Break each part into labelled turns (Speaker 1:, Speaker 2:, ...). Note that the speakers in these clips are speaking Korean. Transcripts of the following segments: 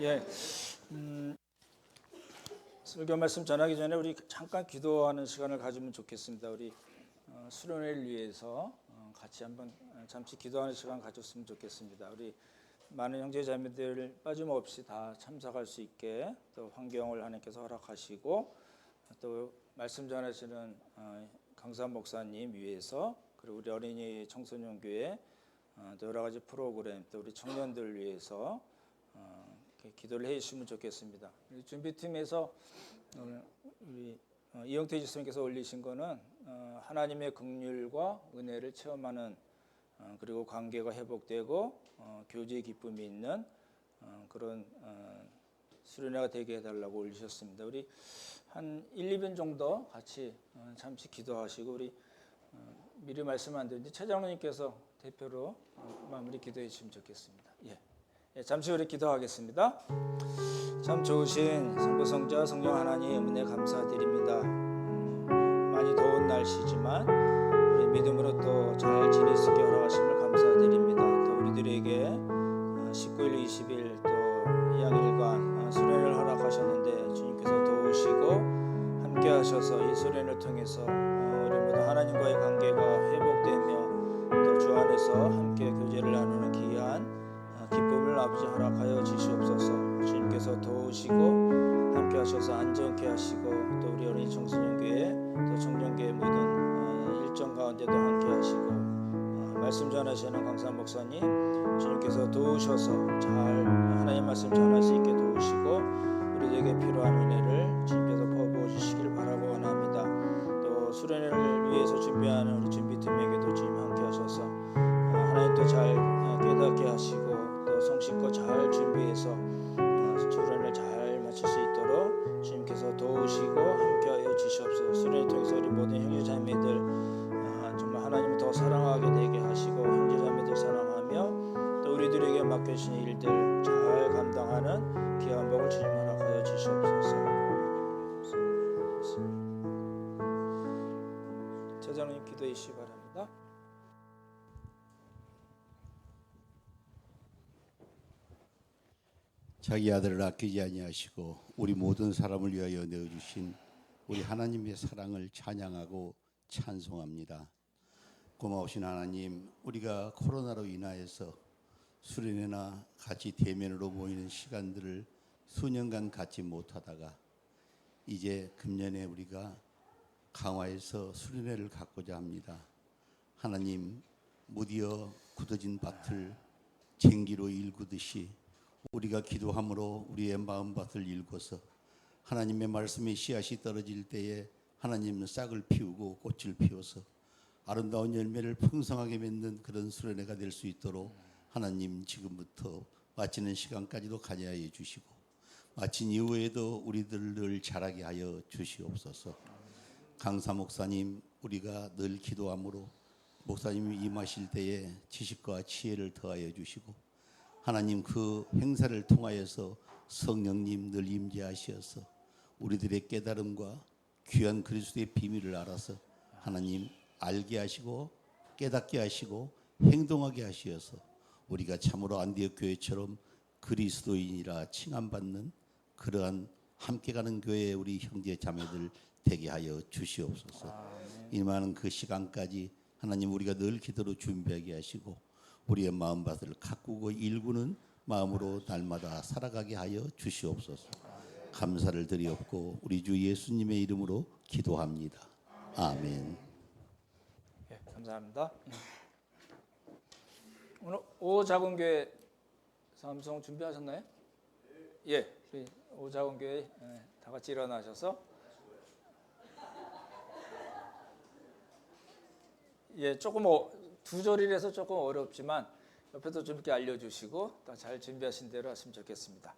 Speaker 1: 예, 설교 말씀 전하기 전에 우리 잠깐 기도하는 시간을 가지면 좋겠습니다. 우리 수련회를 위해서 같이 한번 잠시 기도하는 시간 가졌으면 좋겠습니다. 우리 많은 형제 자매들 빠짐없이 다 참석할 수 있게 또 환경을 하나님께서 허락하시고 또 말씀 전하시는 강산 목사님 위해서 그리고 우리 어린이 청소년 교회 또 여러 가지 프로그램 또 우리 청년들 위해서 기도를 해주시면 좋겠습니다. 우리 준비팀에서 우리 이영태 지수님께서 올리신 거는 하나님의 긍휼과 은혜를 체험하는 그리고 관계가 회복되고 교제의 기쁨이 있는 그런 수련회가 되게 해달라고 올리셨습니다. 우리 한 1, 2분 정도 같이 잠시 기도하시고 우리 미리 말씀 안 드렸는데 최 장로님께서 대표로 마무리 기도해 주시면 좋겠습니다. 잠시 후에 기도하겠습니다. 참 좋으신 성부성자 성령 하나님 은혜 감사드립니다. 많이 더운 날씨지만 우리 믿음으로 또 잘 지낼 수 있게 허락하심을 감사드립니다. 또 우리들에게 19일 20일 또 양일간 수련을 허락하셨는데 주님께서 도우시고 함께 하셔서 이 수련을 통해서 우리 모두 하나님과의 관계가 회복되며 또 주 안에서 함께 교제를 나누는 귀한 기쁨을 아버지 허락하여 주시옵소서. 주님께서 도우시고 함께 하셔서 안전케 하시고 또 우리 어린이 청소년교회 또 청년교회 모든 일정 가운데도 함께 하시고 말씀 전하시는 강산 목사님 주님께서 도우셔서 잘 하나님 말씀 전할 수 있게 도우시고 우리에게 필요한 은혜를 주님께서 퍼부어 주시기를 바라고 원합니다. 또 수련회를 위해서 준비하는 우리 준비팀에게도 주님 함께 하셔서 하나님 또 잘 깨닫게 하시고 성실껏 잘 준비해서 수련을 잘 마칠 수 있도록 주님께서 도우시고 함께하여 주시옵소서. 수련을 통해서 우리 모든 형제자매들 정말 하나님을 더 사랑하게 되게 하시고 형제자매들 사랑하며 또 우리들에게 맡겨주신 일들 잘 감당하는 귀한 복을 주님 허락하여 주시옵소서. 제자님 기도해 주시기 바랍니다.
Speaker 2: 자기 아들을 아끼지 아니하시고 우리 모든 사람을 위하여 내어주신 우리 하나님의 사랑을 찬양하고 찬송합니다. 고마우신 하나님, 우리가 코로나로 인하여서 수련회나 같이 대면으로 모이는 시간들을 수년간 갖지 못하다가 이제 금년에 우리가 강화해서 수련회를 갖고자 합니다. 하나님, 무디어 굳어진 밭을 쟁기로 일구듯이 우리가 기도함으로 우리의 마음밭을 일궈서 하나님의 말씀의 씨앗이 떨어질 때에 하나님은 싹을 피우고 꽃을 피워서 아름다운 열매를 풍성하게 맺는 그런 수련회가 될 수 있도록 하나님 지금부터 마치는 시간까지도 관여하여 주시고 마친 이후에도 우리들을 자라게 하여 주시옵소서. 강사 목사님, 우리가 늘 기도함으로 목사님이 임하실 때에 지식과 지혜를 더하여 주시고 하나님 그 행사를 통하여서 성령님 늘 임재하시어서 우리들의 깨달음과 귀한 그리스도의 비밀을 알아서 하나님 알게 하시고 깨닫게 하시고 행동하게 하시어서 우리가 참으로 안디옥 교회처럼 그리스도인이라 칭함받는 그러한 함께 가는 교회의 우리 형제 자매들 되게 하여 주시옵소서. 임하는 그 시간까지 하나님 우리가 늘 기도로 준비하게 하시고 우리의 마음밭을 가꾸고 일구는 마음으로 날마다 살아가게 하여 주시옵소서. 감사를 드리옵고 우리 주 예수님의 이름으로 기도합니다. 아멘.
Speaker 1: 감사합니다. 오늘 오자군교회 삼성 준비하셨나요? 우리 오자군교회 다 같이 일어나셔서 조금 두 절이라서 조금 어렵지만 옆에도 좀 이렇게 알려주시고 또 잘 준비하신 대로 하시면 좋겠습니다.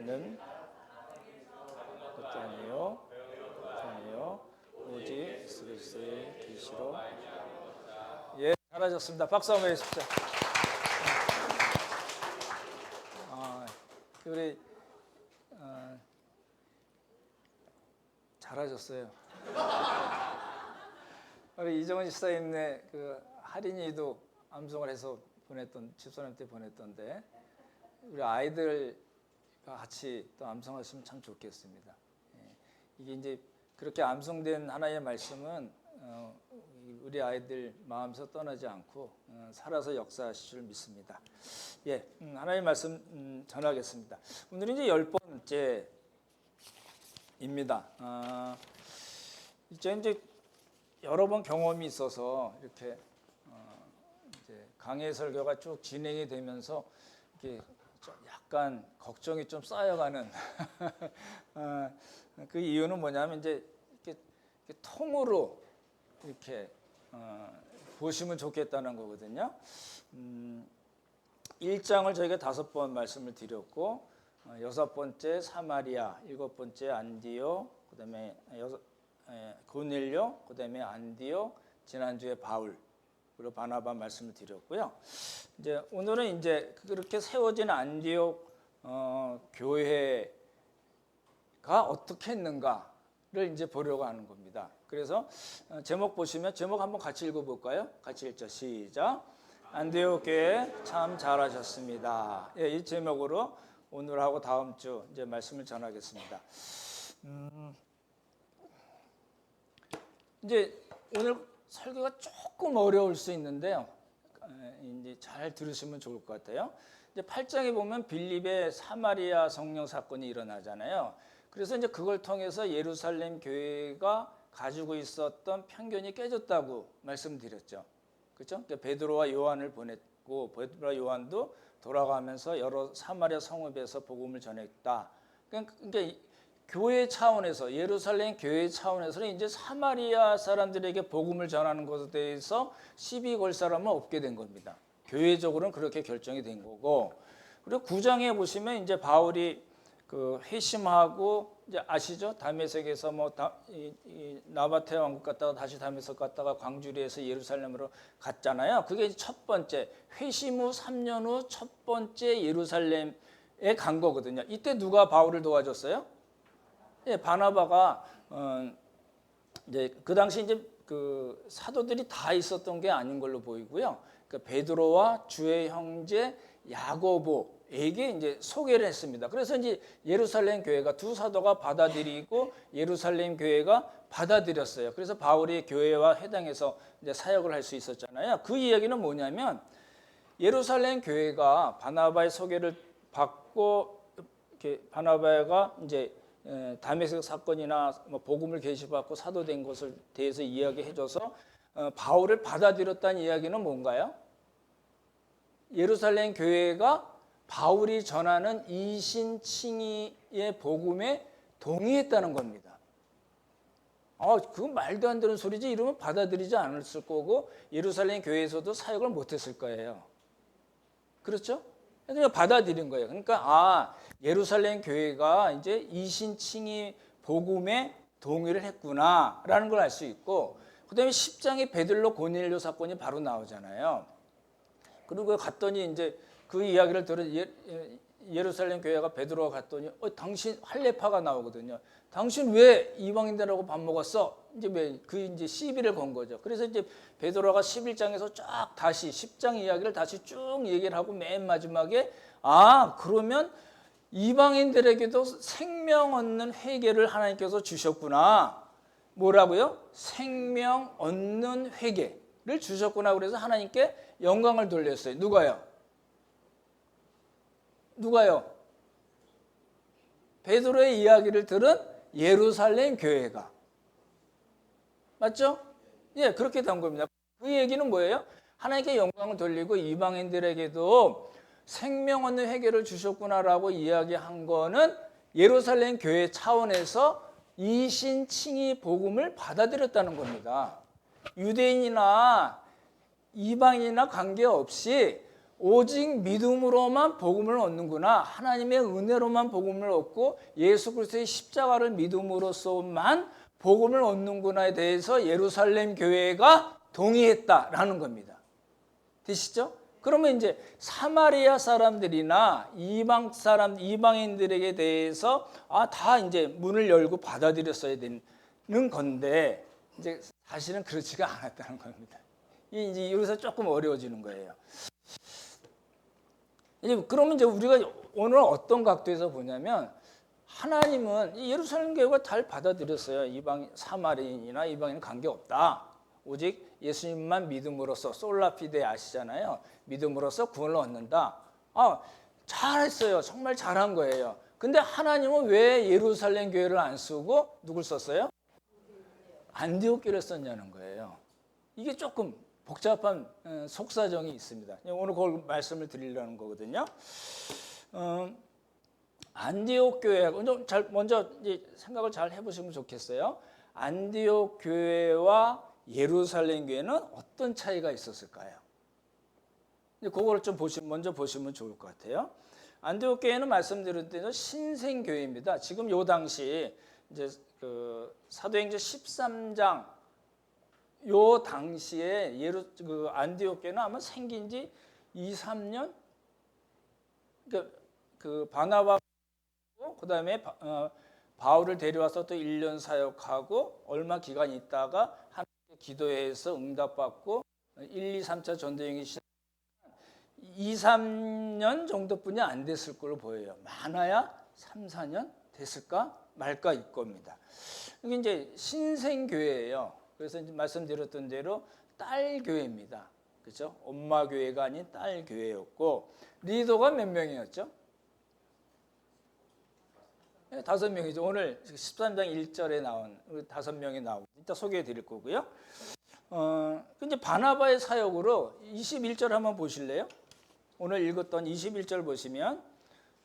Speaker 1: 는 것도 아니요 오직 예수 그리스도의 계시로. 잘하셨습니다. 박수 한번 해주십시오. 우리 잘하셨어요. 우리 이정은 집사님네 그 할인이도 암송을 해서 보냈던 집사님 때 보냈던데 우리 아이들과 같이 또 암송하시면 참 좋겠습니다. 이게 이제 그렇게 암송된 하나의 말씀은 우리 아이들 마음에서 떠나지 않고 살아서 역사하실 줄 믿습니다. 예, 하나님의 말씀 전하겠습니다. 오늘은 이제 10번째입니다. 이제 여러 번 경험이 있어서 이렇게 이제 강해 설교가 쭉 진행이 되면서 이렇게 좀 약간 걱정이 좀 쌓여가는 그 이유는 뭐냐면 이제 이렇게 통으로 이렇게 보시면 좋겠다는 거거든요. 1장을 저희가 5번 말씀을 드렸고 6번째 사마리아, 7번째 안디옥, 그다음에 고넬료, 그다음에 안디옥, 지난주에 바울 그리고 바나바 말씀을 드렸고요. 이제 오늘은 이제 그렇게 세워진 안디옥 교회가 어떻게 했는가를 이제 보려고 하는 겁니다. 그래서 제목 보시면 제목 한번 같이 읽어볼까요? 같이 읽죠. 시작. 안디옥 교회 참 잘하셨습니다. 예, 이 제목으로 오늘하고 다음 주 이제 말씀을 전하겠습니다. 이제 오늘 설교가 조금 어려울 수 있는데요. 이제 잘 들으시면 좋을 것 같아요. 이제 8장에 보면 빌립의 사마리아 성령 사건이 일어나잖아요. 그래서 이제 그걸 통해서 예루살렘 교회가 가지고 있었던 편견이 깨졌다고 말씀드렸죠. 그렇죠? 베드로와 요한을 보냈고 베드로와 요한도 돌아가면서 여러 사마리아 성읍에서 복음을 전했다. 그러니까 교회 차원에서 예루살렘 교회 차원에서는 이제 사마리아 사람들에게 복음을 전하는 것에 대해서 시비 걸 사람은 없게 된 겁니다. 교회적으로는 그렇게 결정이 된 거고. 그리고 9장에 보시면 이제 바울이 그 회심하고 이제 아시죠? 다메섹에서 뭐 나바테 왕국 갔다가 다시 다메섹 갔다가 광주리에서 예루살렘으로 갔잖아요. 그게 첫 번째 회심 후 3년 후 첫 번째 예루살렘에 간 거거든요. 이때 누가 바울을 도와줬어요? 예, 바나바가 이제 그 당시 이제 그 사도들이 다 있었던 게 아닌 걸로 보이고요. 그러니까 베드로와 주의 형제 야고보에게 이제 소개를 했습니다. 그래서 이제 예루살렘 교회가 두 사도가 받아들이고 예루살렘 교회가 받아들였어요. 그래서 바울이 교회와 회당에서 이제 사역을 할 수 있었잖아요. 그 이야기는 뭐냐면 예루살렘 교회가 바나바의 소개를 받고 이렇게 바나바가 이제 다메섹 사건이나 뭐 복음을 계시받고 사도된 것을 대해서 이야기해줘서 바울을 받아들였다는 이야기는 뭔가요? 예루살렘 교회가 바울이 전하는 이신칭의의 복음에 동의했다는 겁니다. 그건 말도 안 되는 소리지. 이러면 받아들이지 않았을 거고 예루살렘 교회에서도 사역을 못했을 거예요. 그렇죠? 그냥 받아들인 거예요. 그러니까 예루살렘 교회가 이제 이신칭의 복음에 동의를 했구나라는 걸 알 수 있고, 그다음에 10장에 베들로 고넬료 사건이 바로 나오잖아요. 그리고 갔더니 이제 그 이야기를 들은 예루살렘 교회가 베드로가 갔더니 당신 할례파가 나오거든요. 당신 왜 이방인들하고 밥 먹었어? 이제 시비를 건 거죠. 그래서 이제 베드로가 11장에서 쫙 다시 10장 이야기를 다시 쭉 얘기를 하고 맨 마지막에 그러면 이방인들에게도 생명 얻는 회개를 하나님께서 주셨구나. 뭐라고요? 생명 얻는 회개를 주셨구나. 그래서 하나님께 영광을 돌렸어요. 누가요? 베드로의 이야기를 들은 예루살렘 교회가. 맞죠? 예, 그렇게 된 겁니다. 그 얘기는 뭐예요? 하나님께 영광을 돌리고 이방인들에게도 생명 얻는 회개를 주셨구나라고 이야기한 거는 예루살렘 교회 차원에서 이신칭의 복음을 받아들였다는 겁니다. 유대인이나 이방인이나 관계없이 오직 믿음으로만 복음을 얻는구나. 하나님의 은혜로만 복음을 얻고 예수 그리스도의 십자가를 믿음으로써만 복음을 얻는구나에 대해서 예루살렘 교회가 동의했다라는 겁니다. 되시죠? 그러면 이제 사마리아 사람들이나 이방인들에게 대해서 다 이제 문을 열고 받아들였어야 되는 건데 이제 사실은 그렇지가 않았다는 겁니다. 이제 여기서 조금 어려워지는 거예요. 이제 그러면 이제 우리가 오늘 어떤 각도에서 보냐면 하나님은 예루살렘 교회가 잘 받아들였어요. 사마리아인이나 이방인은 관계없다. 오직 예수님만 믿음으로써 솔라피데 아시잖아요. 믿음으로써 구원을 얻는다. 잘했어요. 정말 잘한 거예요. 근데 하나님은 왜 예루살렘 교회를 안 쓰고 누굴 썼어요? 안디옥 교회를 썼냐는 거예요. 이게 조금 복잡한 속사정이 있습니다. 오늘 그걸 말씀을 드리려는 거거든요. 안디옥 교회 먼저 이제 생각을 잘 해보시면 좋겠어요. 안디옥 교회와 예루살렘 교회는 어떤 차이가 있었을까요? 그거를 좀 먼저 보시면 좋을 것 같아요. 안디옥 교회는 말씀드린 대로 신생 교회입니다. 지금 요 당시 이제 그 사도행전 13장 요 당시에 안디옥 교회는 아마 생긴 지 2, 3년 그 바나바 그다음에 바울을 데려와서 또 1년 사역하고 얼마 기간 있다가 함께 기도해서 응답받고 1, 2, 3차 전도행이 2, 3년 정도뿐이 안 됐을 걸로 보여요. 많아야 3, 4년 됐을까 말까 일 겁니다. 이게 이제 신생교회예요. 그래서 이제 말씀드렸던 대로 딸 교회입니다. 그렇죠? 엄마 교회가 아닌 딸 교회였고 리더가 몇 명이었죠? 5명이죠. 오늘 13장 1절에 나온 5명이 나오고 이따 소개해 드릴 거고요. 이제 바나바의 사역으로 21절 한번 보실래요? 오늘 읽었던 21절 보시면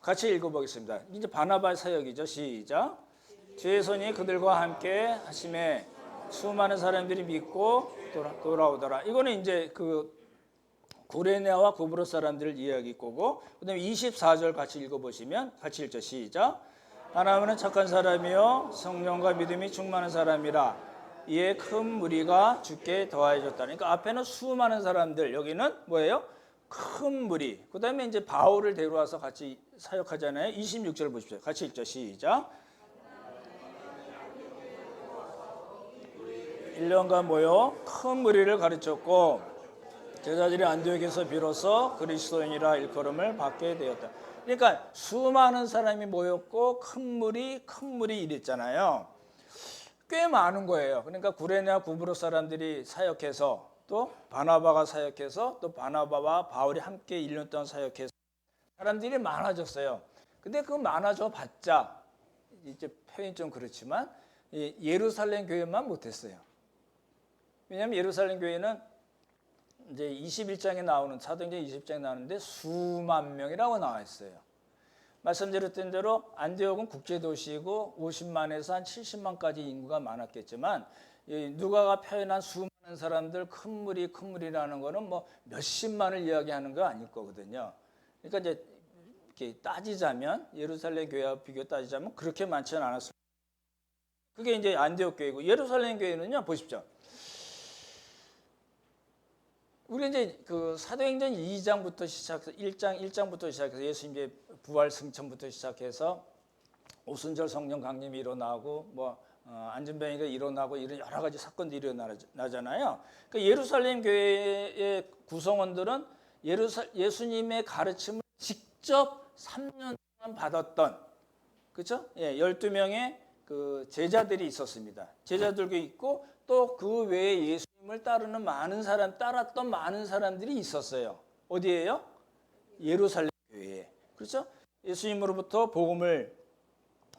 Speaker 1: 같이 읽어보겠습니다. 이제 바나바의 사역이죠. 시작. 주의 손이 그들과 함께 하심에 수많은 사람들이 믿고 돌아오더라. 이거는 이제 그 구레네와 구브로 사람들을 이야기 거고, 그다음에 24절 같이 읽어보시면 같이 읽죠. 시작. 하나님은 착한 사람이요 성령과 믿음이 충만한 사람이라 이에 큰 무리가 주께 더하여졌다. 그러니까 앞에는 수많은 사람들, 여기는 뭐예요? 큰 무리. 그다음에 이제 바울을 데려와서 같이 사역하잖아요. 26절 보십시오. 같이 읽죠. 시작. 1년간 모여 큰 무리를 가르쳤고 제자들이 안디옥에서 비로소 그리스도인이라 일컬음을 받게 되었다. 그러니까 수많은 사람이 모였고 큰 무리 이랬잖아요. 꽤 많은 거예요. 그러니까 구레네와 구브로 사람들이 사역해서 또 바나바가 사역해서 또 바나바와 바울이 함께 1년 동안 사역해서 사람들이 많아졌어요. 근데 그 많아져 봤자 이제 표현이 좀 그렇지만 예루살렘 교회만 못했어요. 왜냐하면 예루살렘 교회는 이제 21장에 나오는 사도행전 20장에 나오는데 수만 명이라고 나와 있어요. 말씀드렸던 대로 안디옥은 국제 도시이고 50만에서 한 70만까지 인구가 많았겠지만 누가가 표현한 수많은 사람들 큰 무리라는 거는 뭐 몇십만을 이야기하는 거 아닐 거거든요. 그러니까 이제 이렇게 따지자면 예루살렘 교회와 비교 따지자면 그렇게 많지는 않았어요. 그게 이제 안디옥 교회고 예루살렘 교회는요 보십시오. 우리 이제 그 사도행전 2장부터 시작해서 1장부터 시작해서 예수님의 부활 승천부터 시작해서 오순절 성령 강림이 일어나고 뭐 안전병이가 일어나고 이런 여러 가지 사건들이 일어나잖아요. 그러니까 예루살렘 교회의 구성원들은 예수님의 가르침을 직접 3년 동안 받았던 그렇죠? 12명의 그 제자들이 있었습니다. 제자들도 있고 또 그 외에 예수님을 따랐던 많은 사람들이 있었어요. 어디예요? 예루살렘 교회에. 그렇죠? 예수님으로부터 복음을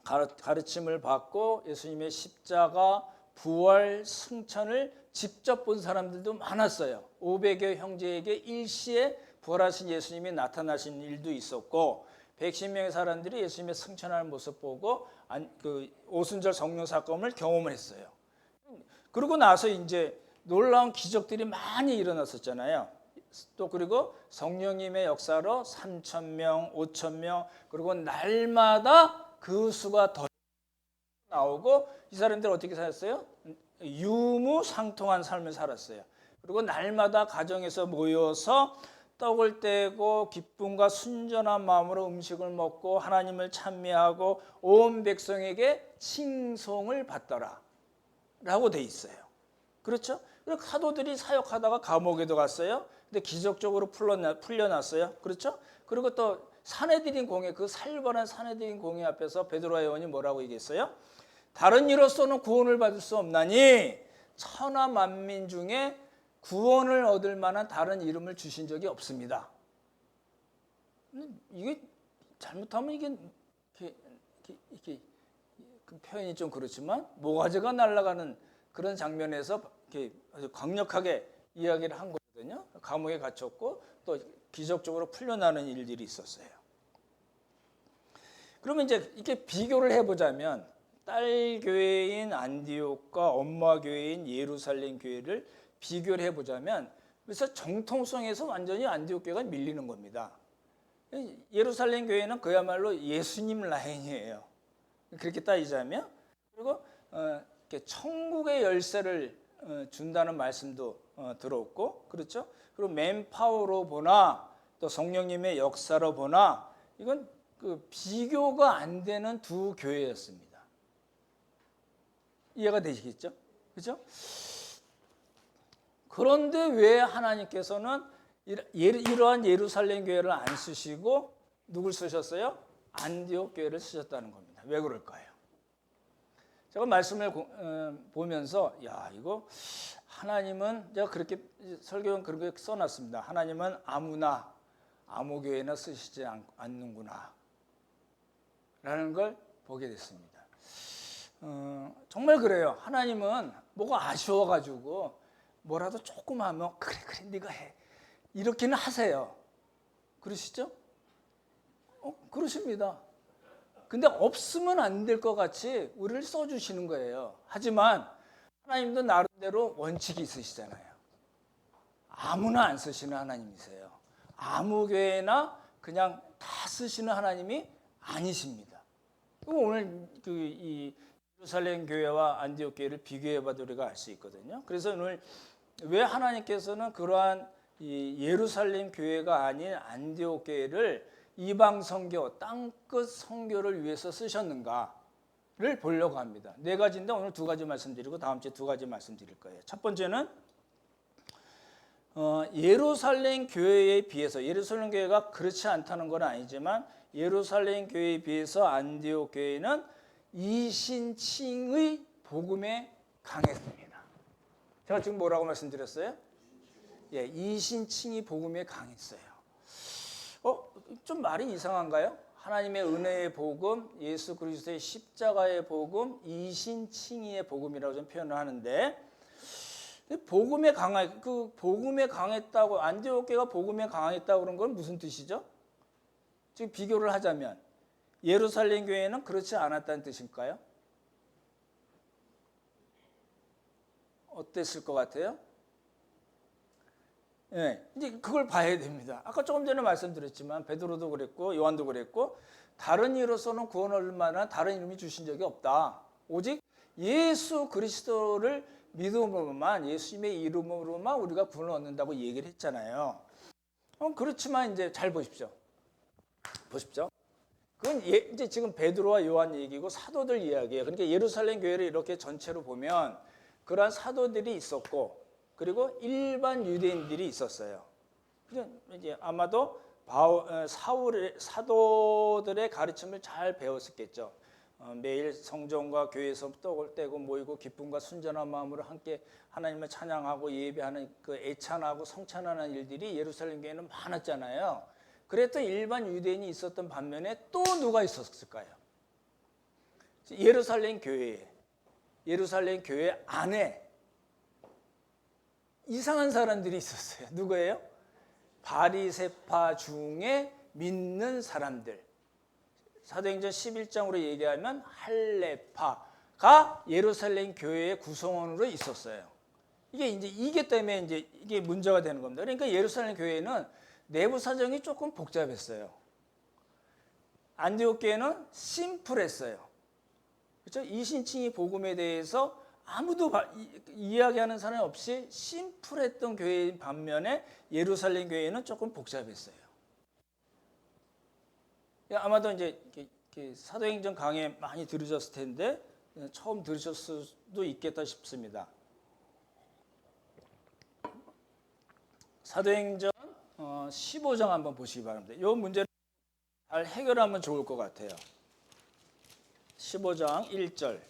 Speaker 1: 가르침을 받고 예수님의 십자가, 부활, 승천을 직접 본 사람들도 많았어요. 500여 형제에게 일시에 부활하신 예수님이 나타나신 일도 있었고 110명의 사람들이 예수님의 승천하는 모습 보고 그 오순절 성령 사건을 경험을 했어요. 그러고 나서 이제 놀라운 기적들이 많이 일어났었잖아요. 또 그리고 성령님의 역사로 3,000명, 5,000명 그리고 날마다 그 수가 더 나오고 이 사람들 어떻게 살았어요? 유무상통한 삶을 살았어요. 그리고 날마다 가정에서 모여서 떡을 떼고 기쁨과 순전한 마음으로 음식을 먹고 하나님을 찬미하고 온 백성에게 칭송을 받더라 라고 돼 있어요. 그렇죠? 그리고 사도들이 사역하다가 감옥에도 갔어요. 근데 기적적으로 풀려났어요. 그렇죠? 그리고 또 사내들인 공회, 그 살벌한 사내들인 공회 앞에서 베드로와 요한이 뭐라고 얘기했어요? 다른 이로서는 구원을 받을 수 없나니 천하 만민 중에 구원을 얻을 만한 다른 이름을 주신 적이 없습니다. 이게 잘못하면 이게 그 표현이 좀 그렇지만 모가지가 날아가는 그런 장면에서 이렇게 아주 강력하게 이야기를 한 거거든요. 감옥에 갇혔고 또 기적적으로 풀려나는 일들이 있었어요. 그러면 이제 이렇게 비교를 해보자면 딸 교회인 안디옥과 엄마 교회인 예루살렘 교회를 비교를 해보자면 그래서 정통성에서 완전히 안디옥 교회가 밀리는 겁니다. 예루살렘 교회는 그야말로 예수님 라인이에요. 그렇게 따지자면. 그리고 이렇게 천국의 열쇠를 준다는 말씀도 들었고, 그렇죠? 그리고 맨파워로 보나 또 성령님의 역사로 보나 이건 그 비교가 안 되는 두 교회였습니다. 이해가 되시겠죠? 그렇죠? 그런데 왜 하나님께서는 이러한 예루살렘 교회를 안 쓰시고 누굴 쓰셨어요? 안디옥 교회를 쓰셨다는 겁니다. 왜 그럴까요? 제가 말씀을 보면서 야 이거 하나님은 제가 그렇게 설교는 그렇게 써놨습니다. 하나님은 아무나 아무 교회나 쓰시지 않는구나 라는 걸 보게 됐습니다. 정말 그래요. 하나님은 뭐가 아쉬워가지고 뭐라도 조금 하면 그래 네가 해 이렇게는 하세요. 그러시죠? 그러십니다. 근데 없으면 안 될 것 같이 우리를 써주시는 거예요. 하지만 하나님도 나름대로 원칙이 있으시잖아요. 아무나 안 쓰시는 하나님이세요. 아무 교회나 그냥 다 쓰시는 하나님이 아니십니다. 오늘 이 예루살렘 교회와 안디옥 교회를 비교해봐도 우리가 알 수 있거든요. 그래서 오늘 왜 하나님께서는 그러한 이 예루살렘 교회가 아닌 안디옥 교회를 이방 선교, 땅끝 선교를 위해서 쓰셨는가를 보려고 합니다. 네 가지인데 오늘 두 가지 말씀드리고 다음 주에 두 가지 말씀드릴 거예요. 첫 번째는 예루살렘 교회에 비해서 예루살렘 교회가 그렇지 않다는 건 아니지만 예루살렘 교회에 비해서 안디옥 교회는 이신칭의 복음에 강했습니다. 제가 지금 뭐라고 말씀드렸어요? 예, 이신칭이 복음에 강했어요. 좀 말이 이상한가요? 하나님의 은혜의 복음, 예수 그리스도의 십자가의 복음, 이신칭의의 복음이라고 좀 표현을 하는데 복음에 강했다고 안디옥 교회가 복음에 강했다고 그런 건 무슨 뜻이죠? 지금 비교를 하자면 예루살렘 교회는 그렇지 않았다는 뜻일까요? 어땠을 것 같아요? 네, 이제 그걸 봐야 됩니다. 아까 조금 전에 말씀드렸지만 베드로도 그랬고 요한도 그랬고 다른 이로서는 구원을 얻을 만한 다른 이름이 주신 적이 없다. 오직 예수 그리스도를 믿음으로만 예수님의 이름으로만 우리가 구원을 얻는다고 얘기를 했잖아요. 그렇지만 이제 잘 보십시오. 그건 이제 지금 베드로와 요한 얘기고 사도들 이야기예요. 그러니까 예루살렘 교회를 이렇게 전체로 보면 그러한 사도들이 있었고 그리고 일반 유대인들이 있었어요. 이제 아마도 사도들의 가르침을 잘 배웠었겠죠. 매일 성전과 교회에서 떡을 떼고 모이고 기쁨과 순전한 마음으로 함께 하나님을 찬양하고 예배하는 그 애찬하고 성찬하는 일들이 예루살렘 교회는 많았잖아요. 그랬던 일반 유대인이 있었던 반면에 또 누가 있었을까요? 예루살렘 교회 안에 이상한 사람들이 있었어요. 누구예요? 바리새파 중에 믿는 사람들. 사도행전 11장으로 얘기하면 할레파가 예루살렘 교회의 구성원으로 있었어요. 이게 때문에 이게 문제가 되는 겁니다. 그러니까 예루살렘 교회는 내부 사정이 조금 복잡했어요. 안디옥 교회는 심플했어요. 그렇죠? 이신칭의 복음에 대해서 아무도 이야기하는 사람이 없이 심플했던 교회인 반면에 예루살렘 교회는 조금 복잡했어요. 아마도 이제 사도행전 강의 많이 들으셨을 텐데 처음 들으셨을 수도 있겠다 싶습니다. 사도행전 15장 한번 보시기 바랍니다. 이 문제를 잘 해결하면 좋을 것 같아요. 15장 1절.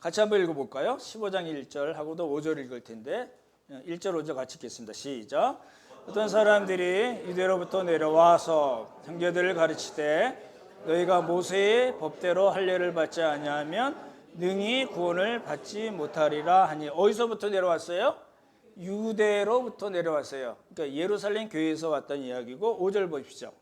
Speaker 1: 같이 한번 읽어볼까요? 15장 1절 하고도 5절 읽을 텐데 1절 5절 같이 읽겠습니다. 시작. 어떤 사람들이 유대로부터 내려와서 형제들을 가르치되 너희가 모세의 법대로 할례를 받지 아니하면 능히 구원을 받지 못하리라 하니. 어디서부터 내려왔어요? 유대로부터 내려왔어요. 그러니까 예루살렘 교회에서 왔던 이야기고 5절 보십시오.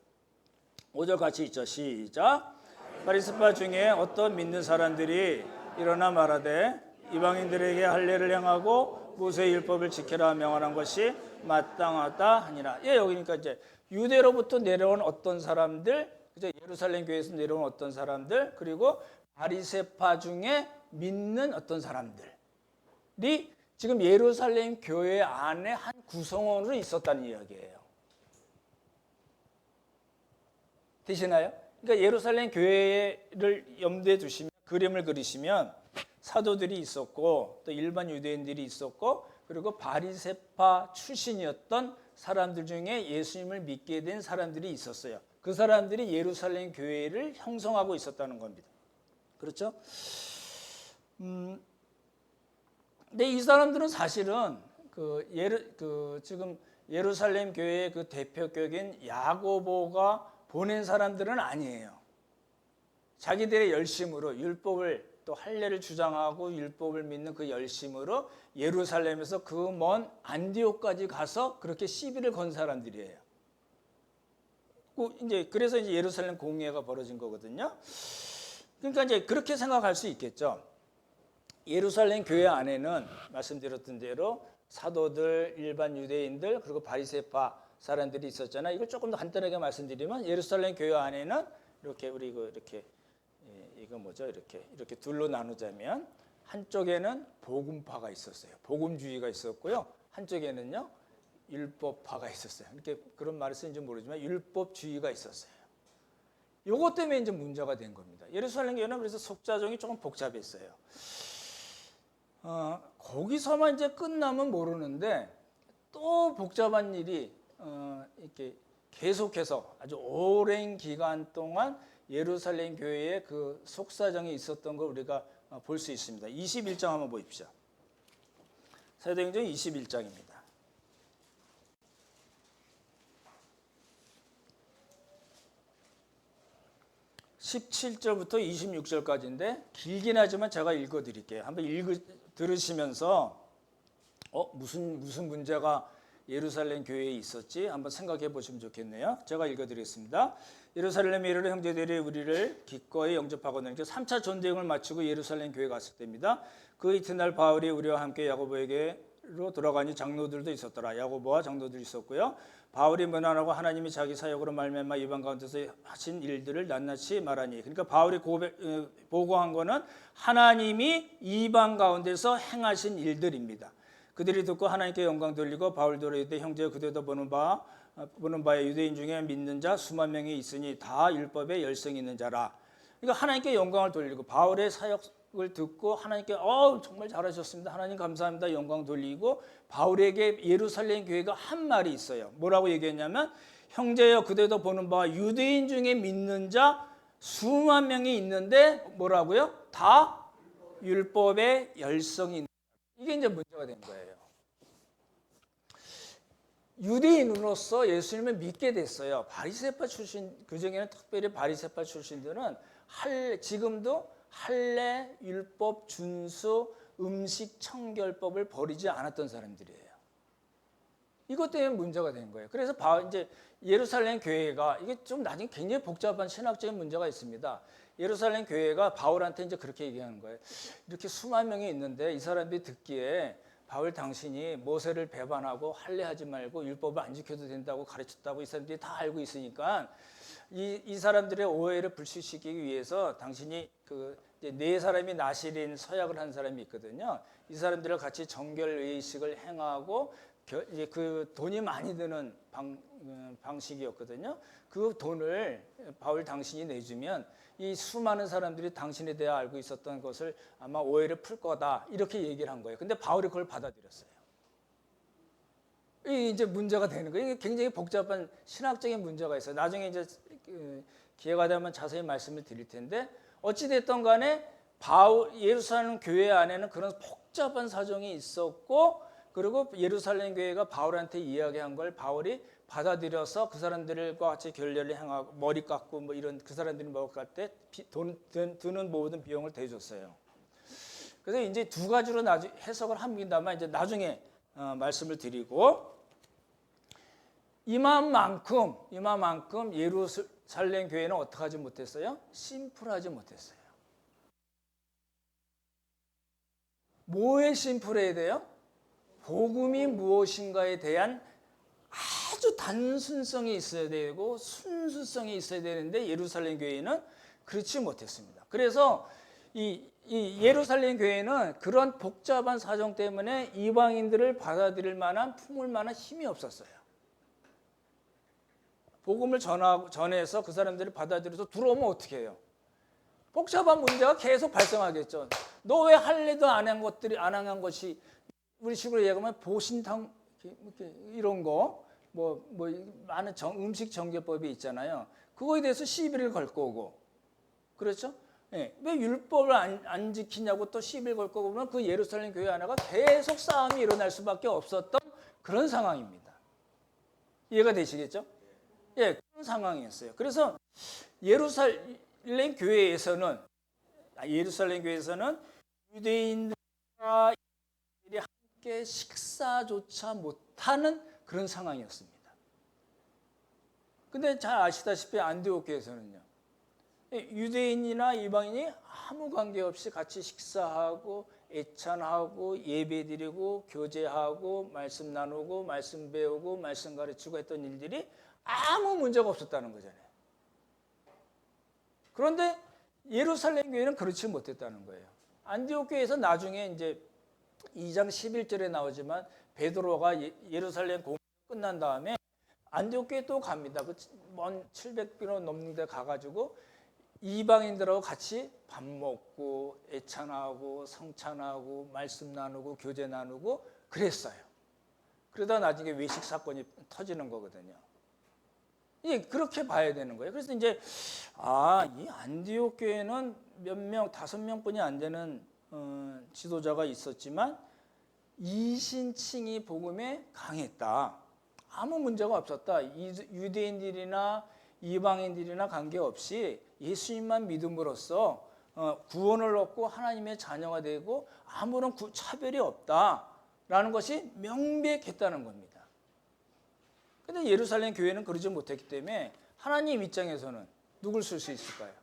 Speaker 1: 5절 같이 읽죠. 시작. 바리새파 중에 어떤 믿는 사람들이 일어나 말하되 이방인들에게 할례를 행하고 모세의 율법을 지키라 명하는 것이 마땅하다 하니라. 예, 여기니까 이제 유대로부터 내려온 어떤 사람들, 그죠? 예루살렘 교회에서 내려온 어떤 사람들, 그리고 바리새파 중에 믿는 어떤 사람들이 지금 예루살렘 교회 안에 한 구성원으로 있었다는 이야기예요. 되시나요? 그러니까 예루살렘 교회를 염두에 두시면, 그림을 그리시면 사도들이 있었고 또 일반 유대인들이 있었고 그리고 바리새파 출신이었던 사람들 중에 예수님을 믿게 된 사람들이 있었어요. 그 사람들이 예루살렘 교회를 형성하고 있었다는 겁니다. 그렇죠? 근데 이 사람들은 사실은 지금 예루살렘 교회의 그 대표격인 야고보가 보낸 사람들은 아니에요. 자기들의 열심으로 율법을 또 할례를 주장하고 율법을 믿는 그 열심으로 예루살렘에서 그 먼 안디옥까지 가서 그렇게 시비를 건 사람들이에요. 그래서 이제 예루살렘 공회가 벌어진 거거든요. 그러니까 이제 그렇게 생각할 수 있겠죠. 예루살렘 교회 안에는 말씀드렸던 대로 사도들, 일반 유대인들, 그리고 바리새파 사람들이 있었잖아요. 이걸 조금 더 간단하게 말씀드리면 예루살렘 교회 안에는 이렇게 이거 뭐죠? 이렇게 둘로 나누자면 한쪽에는 복음파가 있었어요. 복음주의가 있었고요. 한쪽에는요 율법파가 있었어요. 이렇게 그런 말을 쓰는지 모르지만 율법주의가 있었어요. 요것 때문에 이제 문제가 된 겁니다. 예루살렘 교회는 그래서 속자정이 조금 복잡했어요. 거기서만 이제 끝나면 모르는데 또 복잡한 일이 이렇게 계속해서 아주 오랜 기간 동안 예루살렘 교회의 그 속사정이 있었던 걸 우리가 볼 수 있습니다. 21장 한번 보십시오. 사도행전 21장입니다. 17절부터 26절까지인데 길긴 하지만 제가 읽어드릴게요. 한번 들으시면서 무슨 문제가 예루살렘 교회에 있었지 한번 생각해 보시면 좋겠네요. 제가 읽어드리겠습니다. 예루살렘에 이르러 형제들이 우리를 기꺼이 영접하거든. 3차 전쟁을 마치고 예루살렘 교회에 갔을 때입니다. 그 이튿날 바울이 우리와 함께 야고보에게로 돌아가니 장로들도 있었더라. 야고보와 장로들이 있었고요. 바울이 문안하고 하나님이 자기 사역으로 말미암아 이방 가운데서 하신 일들을 낱낱이 말하니. 그러니까 바울이 보고한 거는 하나님이 이방 가운데서 행하신 일들입니다. 그들이 듣고 하나님께 영광 돌리고 바울도 이르되 형제 그대도 보는 바에 유대인 중에 믿는 자 수만 명이 있으니 다 율법에 열성이 있는 자라. 그러니까 하나님께 영광을 돌리고 바울의 사역을 듣고 하나님께 정말 잘하셨습니다. 하나님 감사합니다. 영광 돌리고 바울에게 예루살렘 교회가 한 말이 있어요. 뭐라고 얘기했냐면 형제여 그대도 보는 바와 유대인 중에 믿는 자 수만 명이 있는데 뭐라고요? 다 율법에 열성이 있는. 이게 이제 문제가 된 거예요. 유대인으로서 예수님을 믿게 됐어요. 바리새파 출신, 그중에는 특별히 바리새파 출신들은 지금도 할례, 율법, 준수, 음식, 청결법을 버리지 않았던 사람들이에요. 이것 때문에 문제가 된 거예요. 그래서 이제 예루살렘 교회가 이게 좀 나중에 굉장히 복잡한 신학적인 문제가 있습니다. 예루살렘 교회가 바울한테 이제 그렇게 얘기하는 거예요. 이렇게 수만 명이 있는데 이 사람들이 듣기에 바울 당신이 모세를 배반하고 할례하지 말고 율법을 안 지켜도 된다고 가르쳤다고 이 사람들이 다 알고 있으니까 이 사람들의 오해를 불식시키기 위해서 당신이 이제 네 사람이 나실인 서약을 한 사람이 있거든요. 이 사람들을 같이 정결의식을 행하고 이제 그 돈이 많이 드는 방식이었거든요. 그 돈을 바울 당신이 내주면 이 수많은 사람들이 당신에 대해 알고 있었던 것을 아마 오해를 풀 거다 이렇게 얘기를 한 거예요. 근데 바울이 그걸 받아들였어요. 이게 이제 문제가 되는 거예요. 이게 굉장히 복잡한 신학적인 문제가 있어요. 나중에 이제 기회가 되면 자세히 말씀을 드릴 텐데 어찌 됐든 간에 예루살렘 교회 안에는 그런 복잡한 사정이 있었고 그리고 예루살렘 교회가 바울한테 이야기한 걸 바울이 받아들여서 그 사람들과 같이 결례를 행하고 머리 깎고 뭐 이런 그 사람들이 먹을 때 드는 모든 비용을 대줬어요. 그래서 이제 두 가지로 해석을 합니다만 이제 나중에 말씀을 드리고 이만큼 예루살렘 교회는 어떻게 하지 못했어요? 심플하지 못했어요. 뭐에 심플해야 돼요? 복음이 무엇인가에 대한 아주 단순성이 있어야 되고 순수성이 있어야 되는데 예루살렘 교회는 그렇지 못했습니다. 그래서 이 예루살렘 교회는 그런 복잡한 사정 때문에 이방인들을 받아들일 만한 품을 만한 힘이 없었어요. 복음을 전해서 그 사람들을 받아들여서 들어오면 어떻게 해요? 복잡한 문제가 계속 발생하겠죠. 너 왜 할례도 안 한 것이 우리 식으로 얘기하면 보신탕 이런 거 뭐 많은 음식 정제법이 있잖아요. 그거에 대해서 시비를 걸 거고 그렇죠? 예. 왜 율법을 안 지키냐고 또 시비를 걸 거고 그러면 그 예루살렘 교회 하나가 계속 싸움이 일어날 수밖에 없었던 그런 상황입니다. 이해가 되시겠죠? 예, 그런 상황이었어요. 그래서 예루살렘 교회에서는 유대인들과 함께 식사조차 못하는 그런 상황이었습니다. 근데 잘 아시다시피 안디옥 교회에서는요. 유대인이나 이방인이 아무 관계없이 같이 식사하고 애찬하고 예배드리고 교제하고 말씀 나누고 말씀 배우고 말씀 가르치고 했던 일들이 아무 문제가 없었다는 거잖아요. 그런데 예루살렘 교회는 그렇지 못했다는 거예요. 안디옥 교회에서 나중에 이제 2장 11절에 나오지만 베드로가 예루살렘 공부 끝난 다음에 안디옥 교회 또 갑니다. 먼 700km 넘는 데 가가지고 이방인들하고 같이 밥 먹고 애찬하고 성찬하고 말씀 나누고 교제 나누고 그랬어요. 그러다 나중에 외식 사건이 터지는 거거든요. 그렇게 봐야 되는 거예요. 그래서 이제 이 안디옥 교회는 몇 명, 5명뿐이 안 되는 지도자가 있었지만 이신칭이 복음에 강했다. 아무 문제가 없었다. 유대인들이나 이방인들이나 관계없이 예수님만 믿음으로써 구원을 얻고 하나님의 자녀가 되고 아무런 차별이 없다라는 것이 명백했다는 겁니다. 그런데 예루살렘 교회는 그러지 못했기 때문에 하나님 입장에서는 누굴 쓸 수 있을까요?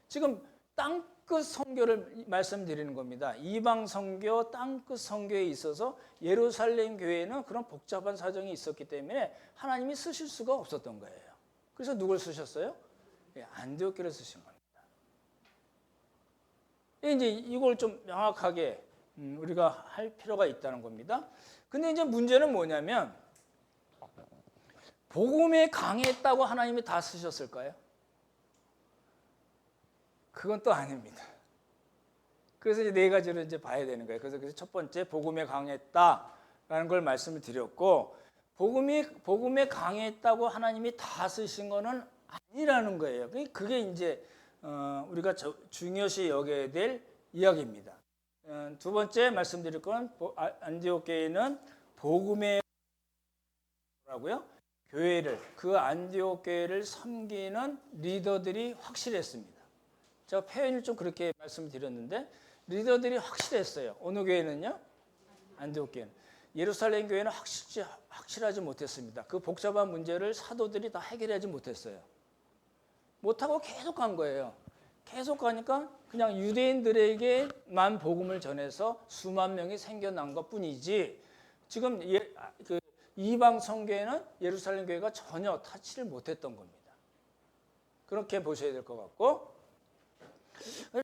Speaker 1: 지금 땅끝 선교를 말씀드리는 겁니다. 이방 선교, 땅끝 선교에 있어서 예루살렘 교회는 그런 복잡한 사정이 있었기 때문에 하나님이 쓰실 수가 없었던 거예요. 그래서 누굴 쓰셨어요? 안디옥 교회를 쓰신 겁니다. 이제 이걸 좀 명확하게 우리가 할 필요가 있다는 겁니다. 근데 이제 문제는 뭐냐면 복음에 강했다고 하나님이 다 쓰셨을까요? 그건 또 아닙니다. 그래서 이제 네 가지를 이제 봐야 되는 거예요. 그래서 첫 번째 복음에 강했다라는 걸 말씀을 드렸고 복음에 강했다고 하나님이 다 쓰신 거는 아니라는 거예요. 그게 이제 우리가 중요시 여겨야 될 이야기입니다. 두 번째 말씀드릴 건 안디옥 교회는 복음의 뭐라고요? 그 안디옥 교회를 섬기는 리더들이 확실했습니다. 제가 표현을 좀 그렇게 말씀드렸는데 리더들이 확실했어요. 어느 교회는요? 안디옥 교회는. 예루살렘 교회는 확실하지 못했습니다. 그 복잡한 문제를 사도들이 다 해결하지 못했어요. 못하고 계속 간 거예요. 계속 가니까 그냥 유대인들에게만 복음을 전해서 수만 명이 생겨난 것뿐이지 지금 이방 성교회는 예루살렘 교회가 전혀 타치를 못했던 겁니다. 그렇게 보셔야 될 것 같고,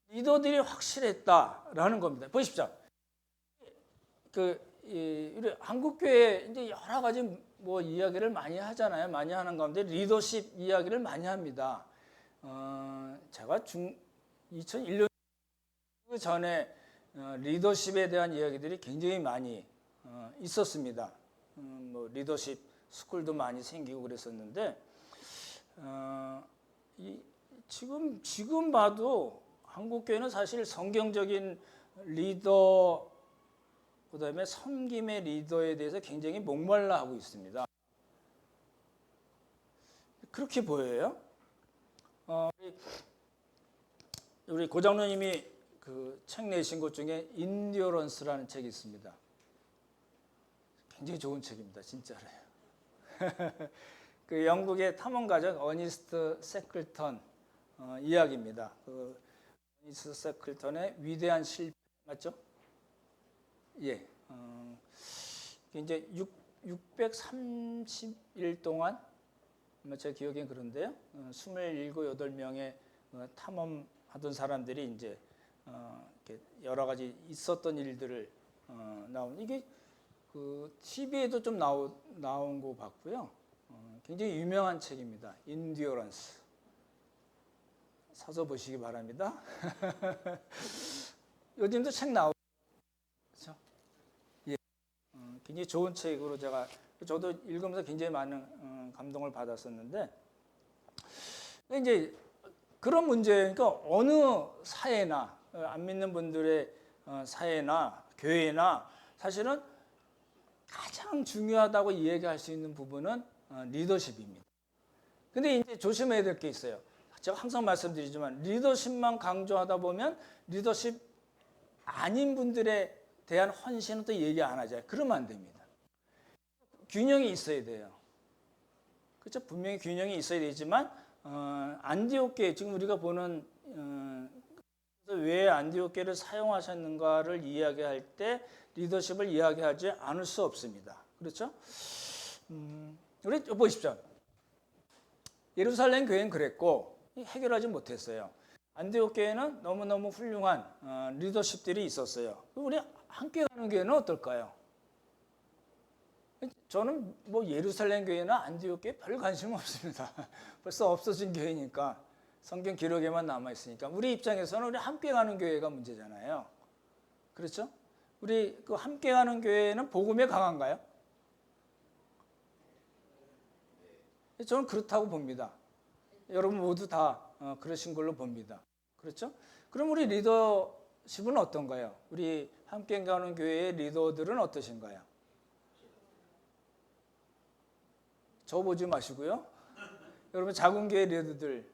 Speaker 1: 리더들이 확실했다라는 겁니다. 보십시오. 우리 한국 교회 이제 여러 가지 뭐 이야기를 많이 하잖아요. 많이 하는 가운데 리더십 이야기를 많이 합니다. 제가 2001년 그 전에 리더십에 대한 이야기들이 굉장히 많이 있었습니다. 뭐 리더십 스쿨도 많이 생기고 그랬었는데 지금 봐도 한국 교회는 사실 성경적인 리더 그다음에 섬김의 리더에 대해서 굉장히 목말라 하고 있습니다. 그렇게 보여요. 우리 고장로님이 그 책 내신 것 중에 인디어런스라는 책이 있습니다. 굉장히 좋은 책입니다, 진짜로요. 그 영국의 탐험가죠, 어니스트 세클턴 이야기입니다. 그 어니스트 세클턴의 위대한 실패 맞죠? 예. 이제 630일 동안 제 기억엔 그런데요. 27, 8명의 탐험하던 사람들이 이제 여러 가지 있었던 일들을 나온 이게 그 TV에도 좀 나온 거 봤고요. 굉장히 유명한 책입니다. 인디어런스. 사서 보시기 바랍니다. 요즘도 책 나오죠. 예. 굉장히 좋은 책으로 저도 읽으면서 굉장히 많은 감동을 받았었는데 이제 그런 문제, 그러니까 어느 사회나 안 믿는 분들의 사회나 교회나 사실은 가장 중요하다고 이야기할 수 있는 부분은 리더십입니다. 근데 이제 조심해야 될 게 있어요. 제가 항상 말씀드리지만 리더십만 강조하다 보면 리더십 아닌 분들에 대한 헌신은 또 얘기 안 하잖아요. 그러면 안 됩니다. 균형이 있어야 돼요. 그렇죠? 분명히 균형이 있어야 되지만 안디옥 교회 지금 우리가 보는 왜 안디옥 교회를 사용하셨는가를 이야기할 때 리더십을 이야기하지 않을 수 없습니다. 그렇죠? 우리 보십시오. 예루살렘 교회는 그랬고 해결하지 못했어요. 안디옥 교회는 너무너무 훌륭한 리더십들이 있었어요. 우리 함께 가는 교회는 어떨까요? 저는 뭐 예루살렘 교회나 안디옥 교회 별 관심 없습니다. 벌써 없어진 교회니까 성경 기록에만 남아 있으니까 우리 입장에서는 우리 함께 가는 교회가 문제잖아요. 그렇죠? 우리 그 함께 가는 교회는 복음에 강한가요? 저는 그렇다고 봅니다. 여러분 모두 다 그러신 걸로 봅니다. 그렇죠? 그럼 우리 리더십은 어떤가요? 우리 함께 가는 교회의 리더들은 어떠신가요? 저 보지 마시고요. 여러분 작은 교회 리더들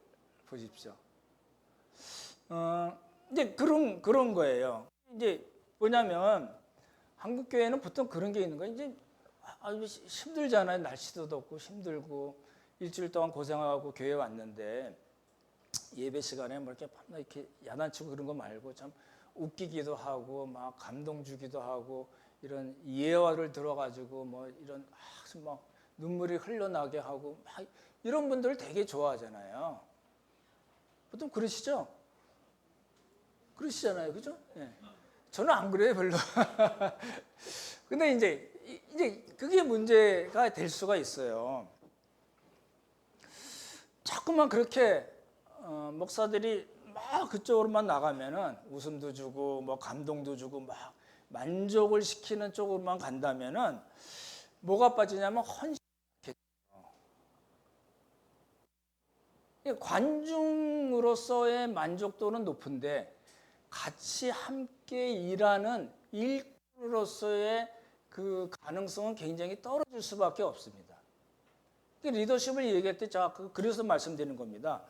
Speaker 1: 보십시오. 이제 그런 거예요. 이제 뭐냐면 한국 교회는 보통 그런 게 있는 거예요. 이제 힘들잖아요. 날씨도 덥고 힘들고 일주일 동안 고생하고 교회 왔는데 예배 시간에 뭐 이렇게 야단치고 그런 거 말고 참 웃기기도 하고 막 감동 주기도 하고 이런 예화를 들어가지고 뭐 이런 막 눈물이 흘러나게 하고 막 이런 분들 되게 좋아하잖아요. 보통 그러시죠? 그러시잖아요, 그죠? 네. 저는 안 그래요, 별로. 근데 이제 그게 문제가 될 수가 있어요. 자꾸만 그렇게 목사들이 막 그쪽으로만 나가면은 웃음도 주고 뭐 감동도 주고 막 만족을 시키는 쪽으로만 간다면은 뭐가 빠지냐면 헌신. 관중으로서의 만족도는 높은데 같이 함께 일하는 일꾼으로서의 그 가능성은 굉장히 떨어질 수밖에 없습니다. 리더십을 얘기할 때 그래서 말씀드리는 겁니다.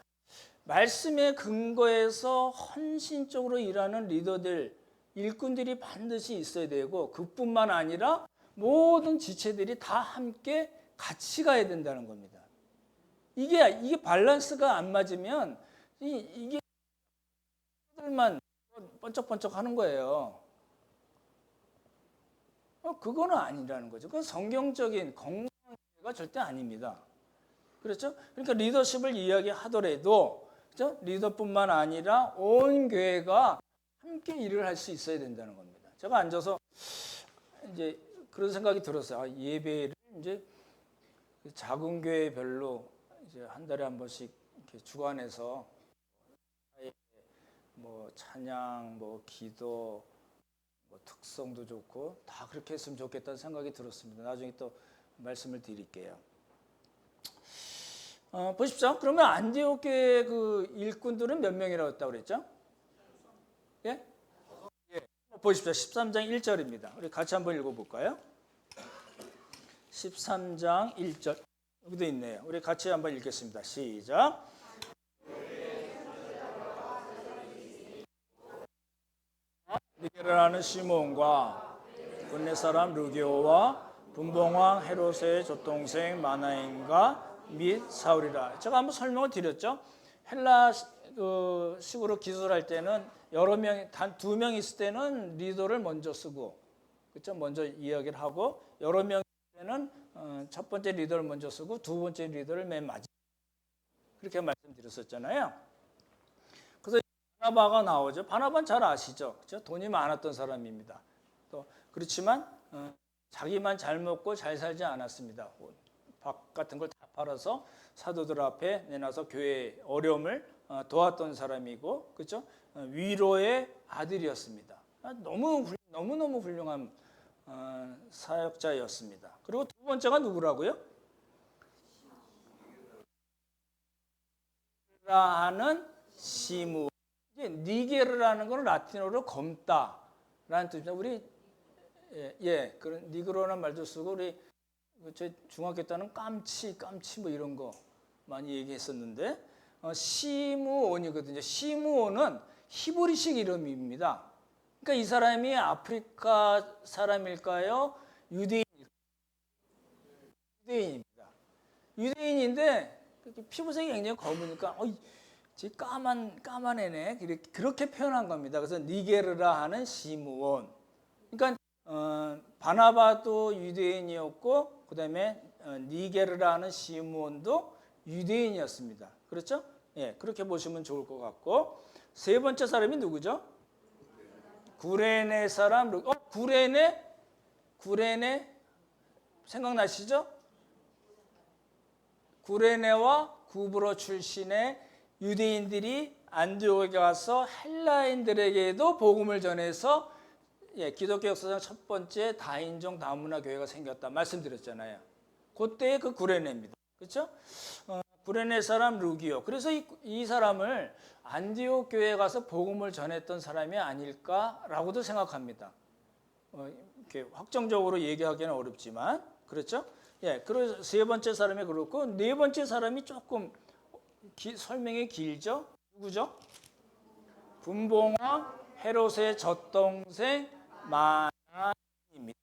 Speaker 1: 말씀의 근거에서 헌신적으로 일하는 리더들, 일꾼들이 반드시 있어야 되고 그뿐만 아니라 모든 지체들이 다 함께 같이 가야 된다는 겁니다. 이게 밸런스가 안 맞으면 이게 들만 번쩍번쩍 하는 거예요. 그거는 아니라는 거죠. 그건 성경적인 건강한 교회가 절대 아닙니다. 그렇죠? 그러니까 리더십을 이야기하더라도 그렇죠? 리더뿐만 아니라 온 교회가 함께 일을 할 수 있어야 된다는 겁니다. 제가 앉아서 이제 그런 생각이 들었어요. 아, 예배를 이제 작은 교회별로 이제 한 달에 한 번씩 이렇게 주관해서 뭐 찬양, 뭐 기도, 뭐 특성도 좋고 다 그렇게 했으면 좋겠다는 생각이 들었습니다. 나중에 또 말씀을 드릴게요. 보십시오. 그러면 안디옥 교회 그 일꾼들은 몇 명이라고 했다고 그랬죠? 예? 예. 보십시오. 13장 1절입니다. 우리 같이 한번 읽어볼까요? 13장 1절. 여기도 있네요. 우리 같이 한번 읽겠습니다. 시작. 니게르라는 시몬과 군네 사람 루기오와 분봉왕 헤롯의 젖동생 마나인과 및 사울이라. 제가 한번 설명을 드렸죠. 헬라 식으로 기술할 때는 여러 명, 단 두 명 있을 때는 리더를 먼저 쓰고, 그렇죠? 먼저 이야기를 하고, 여러 명 있을 때는 첫 번째 리더를 먼저 쓰고 두 번째 리더를 맨 마지막. 그렇게 말씀드렸었잖아요. 그래서 바나바가 나오죠. 바나바는 잘 아시죠? 그렇죠? 돈이 많았던 사람입니다. 또 그렇지만 자기만 잘 먹고 잘 살지 않았습니다. 밥 같은 걸 다 팔아서 사도들 앞에 내놔서 교회의 어려움을 도왔던 사람이고, 그렇죠? 위로의 아들이었습니다. 너무너무 훌륭한 사역자였습니다. 그리고 두 번째가 누구라고요? 라는 시므. 이제 니게르라는 건 라틴어로 검다라는 뜻입니다. 우리 그런 니그로라는 말도 쓰고 우리 제 중학교 때는 깜치 뭐 이런 거 많이 얘기했었는데 시므온이거든요. 시므온은 히브리식 이름입니다. 그러니까 이 사람이 아프리카 사람일까요? 유대인입니다. 유대인인데 피부색이 굉장히 검으니까 까만 애네 그렇게 표현한 겁니다. 그래서 니게르라 하는 시므온. 그러니까 바나바도 유대인이었고 그다음에 니게르라 하는 시므온도 유대인이었습니다. 그렇죠? 예, 그렇게 보시면 좋을 것 같고 세 번째 사람이 누구죠? 구레네 사람. 구레네 생각나시죠? 구레네와 구브로 출신의 유대인들이 안디옥에 가서 헬라인들에게도 복음을 전해서 기독교 역사상 첫 번째 다인종 다문화 교회가 생겼다 말씀드렸잖아요. 그때 그 구레네입니다. 그렇죠? 구레네 사람 루기오. 그래서 이 사람을 안디옥 교회에 가서 복음을 전했던 사람이 아닐까라고도 생각합니다. 이렇게 확정적으로 얘기하기는 어렵지만 그렇죠? 예, 그래서 세 번째 사람이 그렇고 네 번째 사람이 조금 설명이 길죠? 누구죠? 분봉왕 헤롯의 젖동생 마나입니다.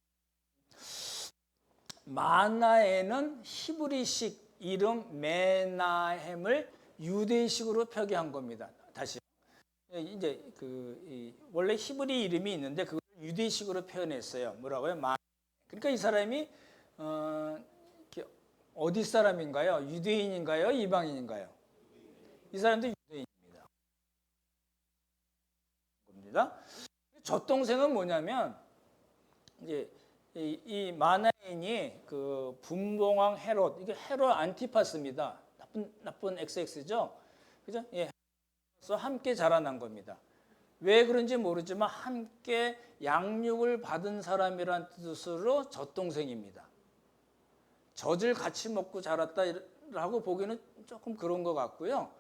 Speaker 1: 마나에는 히브리식 이름 메나헴을 유대식으로 표기한 겁니다. 다시 이제 원래 히브리 이름이 있는데 그걸 유대식으로 표현했어요. 뭐라고요? 그러니까 이 사람이 어디 사람인가요? 유대인인가요? 이방인인가요? 이 사람도 유대인입니다. 젖동생은 뭐냐면 이제 이 마나인이 그 분봉왕 헤롯, 이게 헤롯 안티파스입니다. 나쁜 XX죠. 그죠? 예. 그래서 함께 자라난 겁니다. 왜 그런지 모르지만 함께 양육을 받은 사람이란 뜻으로 젖동생입니다. 젖을 같이 먹고 자랐다라고 보기는 조금 그런 것 같고요.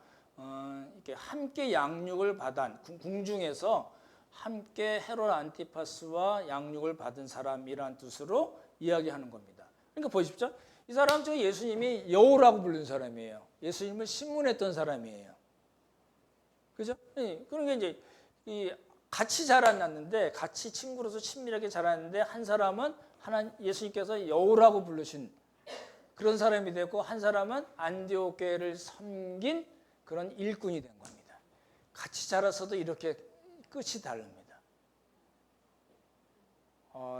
Speaker 1: 이렇게 함께 양육을 받은 궁중에서 함께 헤롯 안티파스와 양육을 받은 사람이란 뜻으로 이야기하는 겁니다. 그러니까 보십시오. 이 사람 저 예수님이 여우라고 부른 사람이에요. 예수님을 신문했던 사람이에요. 그죠? 그러니까 이제 같이 자랐는데 같이 친구로서 친밀하게 자랐는데 한 사람은 예수님께서 여우라고 부르신 그런 사람이 됐고 한 사람은 안디옥 교회를 섬긴 그런 일꾼이 된 겁니다. 같이 자라서도 이렇게 끝이 다릅니다.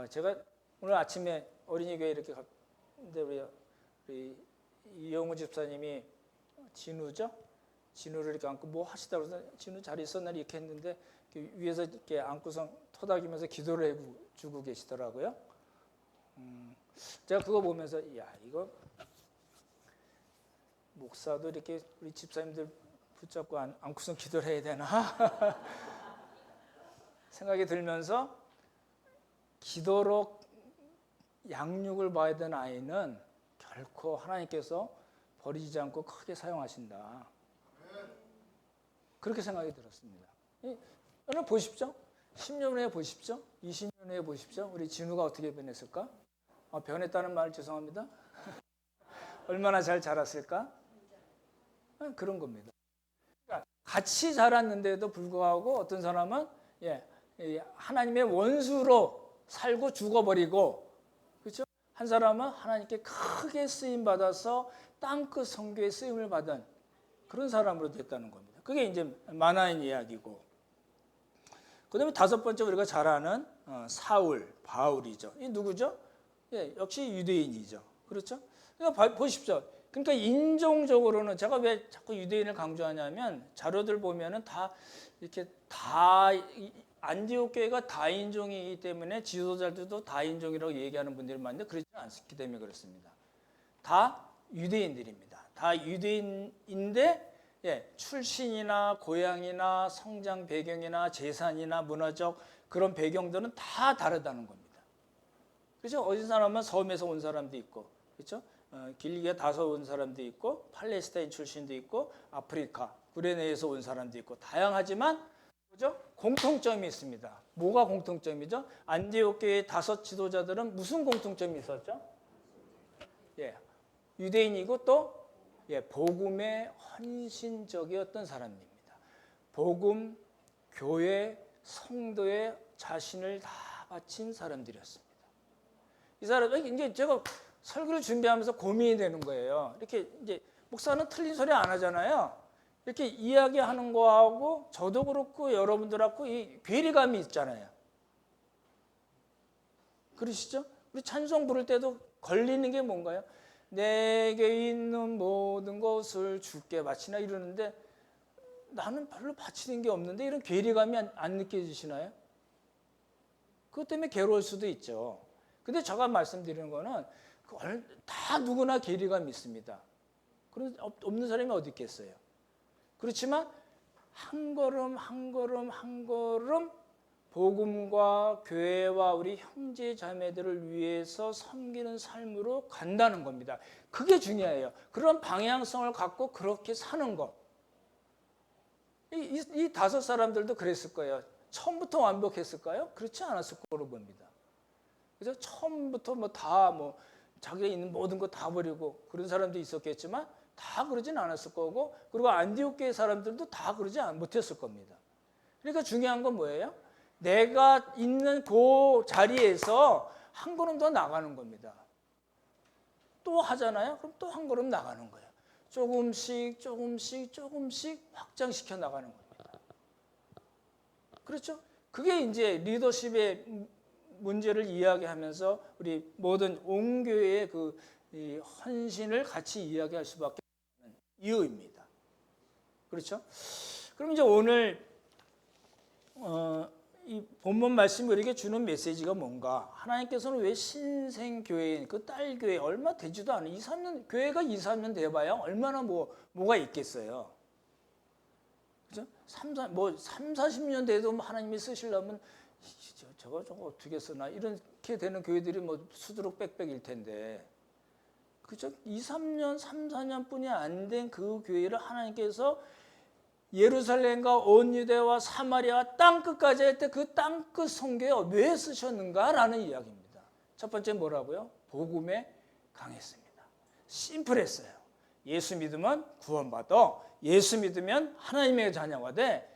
Speaker 1: 제가 오늘 아침에 어린이교회 이렇게 갔는데 우리 이영우 집사님이 진우죠? 진우를 이렇게 안고 뭐 하시다고 해서 진우 잘 있었나 이렇게 했는데 위에서 이렇게 안고서 토닥이면서 기도를 해주고 계시더라고요. 제가 그거 보면서 야 이거 목사도 이렇게 우리 집사님들 붙잡고 안고서 기도를 해야 되나 생각이 들면서 기도로 양육을 봐야 되는 아이는 결코 하나님께서 버리지 않고 크게 사용하신다. 그렇게 생각이 들었습니다. 여러분 보십시오. 10년 후에 보십시오. 20년 후에 보십시오. 우리 진우가 어떻게 변했을까? 변했다는 말 죄송합니다. 얼마나 잘 자랐을까? 그런 겁니다. 그러니까 같이 자랐는데도 불구하고 어떤 사람은 하나님의 원수로 살고 죽어버리고, 그렇죠? 한 사람은 하나님께 크게 쓰임 받아서 땅끝 선교에 쓰임을 받은 그런 사람으로 됐다는 겁니다. 그게 이제 마나인 이야기고, 그다음에 다섯 번째 우리가 잘 아는 사울, 바울이죠. 이 누구죠? 역시 유대인이죠. 그렇죠? 그러니까 보십시오. 그러니까 인종적으로는 제가 왜 자꾸 유대인을 강조하냐면 자료들 보면은 다 이렇게 다 안디옥 교회가 다인종이기 때문에 지도자들도 다인종이라고 얘기하는 분들이 많은데 그렇지 않기 때문에 그렇습니다. 다 유대인들입니다. 다 유대인인데 출신이나 고향이나 성장 배경이나 재산이나 문화적 그런 배경들은 다 다르다는 겁니다. 그렇죠? 어디 사람은 섬에서 온 사람도 있고, 그렇죠? 길리기아 다소 온 사람도 있고, 팔레스타인 출신도 있고, 아프리카, 구레네에서 온 사람도 있고, 다양하지만 그죠? 공통점이 있습니다. 뭐가 공통점이죠? 안디옥 교회 다섯 지도자들은 무슨 공통점이 있었죠? 유대인이고 또 복음에 헌신적이었던 사람입니다. 복음, 교회, 성도에 자신을 다 바친 사람들이었습니다. 이 사람은 이제 제가 설교를 준비하면서 고민이 되는 거예요. 이렇게 이제 목사는 틀린 소리 안 하잖아요. 이렇게 이야기하는 거하고 저도 그렇고 여러분들하고 이 괴리감이 있잖아요. 그러시죠? 우리 찬송 부를 때도 걸리는 게 뭔가요? 내게 있는 모든 것을 주께 바치나 이러는데 나는 별로 바치는 게 없는데 이런 괴리감이 안 느껴지시나요? 그것 때문에 괴로울 수도 있죠. 근데 제가 말씀드리는 거는 다 누구나 괴리감이 있습니다. 그런 없는 사람이 어디 있겠어요? 그렇지만 한 걸음 한 걸음 한 걸음 복음과 교회와 우리 형제 자매들을 위해서 섬기는 삶으로 간다는 겁니다. 그게 중요해요. 그런 방향성을 갖고 그렇게 사는 것. 이 다섯 사람들도 그랬을 거예요. 처음부터 완벽했을까요? 그렇지 않았을 거로 봅니다. 그래서 처음부터 자기가 있는 모든 거 다 버리고 그런 사람도 있었겠지만 다 그러진 않았을 거고, 그리고 안디옥 교회 사람들도 다 그러지 못했을 겁니다. 그러니까 중요한 건 뭐예요? 내가 있는 그 자리에서 한 걸음 더 나가는 겁니다. 또 하잖아요? 그럼 또 한 걸음 나가는 거예요. 조금씩 확장시켜 나가는 겁니다. 그렇죠? 그게 이제 리더십의 문제를 이야기하면서 우리 모든 온 교회의 이 헌신을 같이 이야기할 수밖에 없는 이유입니다. 그렇죠? 그럼 이제 오늘 이 본문 말씀이 우리에게 주는 메시지가 뭔가? 하나님께서는 왜 신생교회인 그 딸교회 얼마 되지도 않은 2-3년 교회가 2-3년 돼봐야 얼마나 뭐가 있겠어요. 그죠? 3-40년 돼도 하나님이 쓰시려면 저거 어떻게 쓰나 이렇게 되는 교회들이 수두룩 빽빽일 텐데, 그죠? 2-3년, 3-4년 뿐이 안 된 그 교회를 하나님께서 예루살렘과 온 유대와 사마리아 땅끝까지 할 때 그 땅끝 선교에 왜 쓰셨는가라는 이야기입니다. 첫 번째 뭐라고요? 복음에 강했습니다. 심플했어요. 예수 믿으면 구원받아. 예수 믿으면 하나님의 자녀가 돼.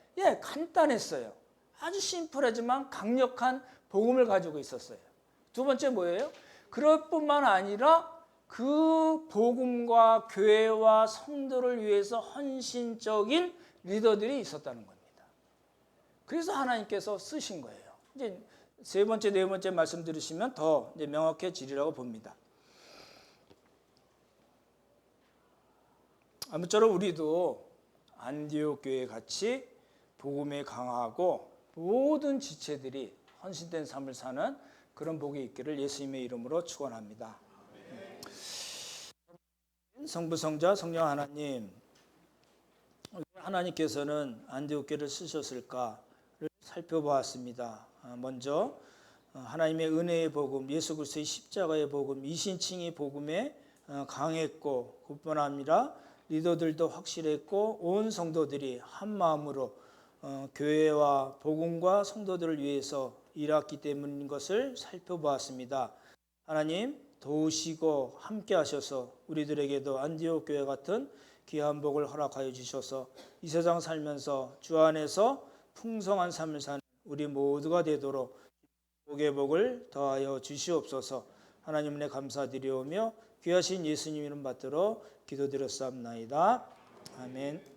Speaker 1: 간단했어요. 아주 심플하지만 강력한 복음을 가지고 있었어요. 두 번째 뭐예요? 그럴 뿐만 아니라 그 복음과 교회와 성도를 위해서 헌신적인 리더들이 있었다는 겁니다. 그래서 하나님께서 쓰신 거예요. 이제 세 번째, 네 번째 말씀 들으시면 더 이제 명확해지리라고 봅니다. 아무쪼록 우리도 안디옥 교회 같이 복음에 강하고 모든 지체들이 헌신된 삶을 사는 그런 복이 있기를 예수님의 이름으로 축원합니다. 성부, 성자, 성령 하나님, 하나님께서는 안디옥 교회를 쓰셨을까를 살펴보았습니다. 먼저 하나님의 은혜의 복음, 예수 그리스도의 십자가의 복음, 이신칭의 복음에 강했고, 그뿐 아니라 리더들도 확실했고, 온 성도들이 한 마음으로 교회와 복음과 성도들을 위해서 일했기 때문인 것을 살펴보았습니다. 하나님 도우시고 함께 하셔서 우리들에게도 안디옥 교회 같은 귀한 복을 허락하여 주셔서 이 세상 살면서 주 안에서 풍성한 삶을 사는 우리 모두가 되도록 복의 복을 더하여 주시옵소서. 하나님 은혜 감사드리오며 귀하신 예수님 이름 받들어 기도드렸사옵나이다. 아멘.